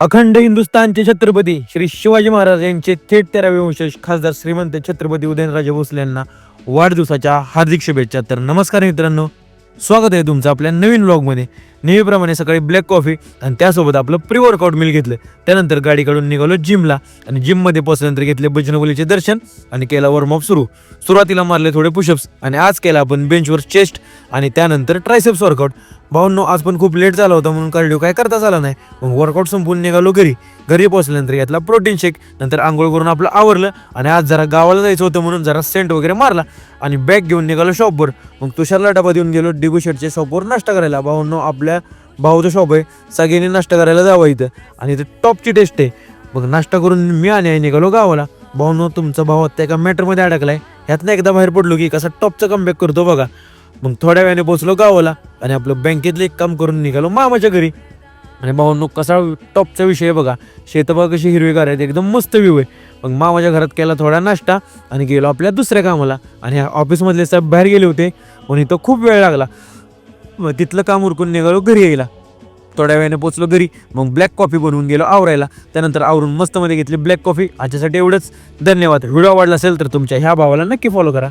अखंड हिंदुस्थानचे छत्रपती श्री शिवाजी महाराज यांचे थेट 13वे वंशज खासदार श्रीमंत छत्रपती उदयनराजे भोसले यांना वाढदिवसाच्या हार्दिक शुभेच्छा. तर नमस्कार मित्रांनो, स्वागत आहे तुमचं आपल्या नवीन व्लॉगमध्ये. नेहमीप्रमाणे सकाळी ब्लॅक कॉफी आणि त्यासोबत आपलं प्री वर्कआउट मिल घेतलं. त्यानंतर गाडी काढून निघालो जिमला आणि जिममध्ये पोहोचल्यानंतर घेतले बजरंगबलीचे दर्शन आणि केला वॉर्मअप सुरू. सुरुवातीला मारले थोडे पुशअप्स आणि आज केला आपण बेंचवर चेस्ट आणि त्यानंतर ट्रायसेप्स वर्कआउट. भाऊंनो, आज पण खूप लेट झाला होता म्हणून कार्डिओ काय करताच आला नाही. मग वर्कआउट संपून निघालो घरी पोहोचल्यानंतर घेतला प्रोटीन शेक. नंतर आंघोळ करून आपलं आवरलं आणि आज जरा गावाला जायचं होतं म्हणून जरा सेंट वगैरे मारला आणि बॅग घेऊन निघालो शॉपवर. मग तुषारला डबा देऊन गेलो डिगू शेटच्या शॉपवर नाश्ता करायला. भाऊंनो, आपल्या भाऊचं शॉप आहे, सगळ्यांनी नाश्ता करायला जावं इथं आणि इथं टॉपची टेस्ट आहे. मग नाश्ता करून मी आणि निघालो गावाला. भाऊंनो, तुमचा भाऊ आता एका मॅटरमध्ये अडकलाय. ह्यातनं एकदा बाहेर पडलो की कसा टॉपचा कमबॅक करतो बघा. मग थोड्या वेळाने पोहोचलो गावाला आणि आपलं बँकेतलं एक काम करून निघालो मामाच्या घरी. आणि भाऊंनो, कसा टॉपचा विषय आहे बघा. शेतं बघा कशी हिरवीगार आहेत, एकदम मस्त व्ह्यू आहे. मग मामाच्या घरात केला थोडा नाश्ता आणि गेलो आपल्या दुसऱ्या कामाला. आणि ऑफिसमधले साहेब बाहेर गेले होते म्हणून इथं खूप वेळ लागला. मग तिथलं काम उरकून निघालो घरी यायला. थोड्या वेळाने पोचलो घरी. मग ब्लॅक कॉफी बनवून गेलो आवरायला. त्यानंतर आवरून मस्तमध्ये घेतली ब्लॅक कॉफी. आजच्यासाठी एवढंच. धन्यवाद. व्हिडिओ आवडला असेल तर तुमच्या ह्या भावाला नक्की फॉलो करा.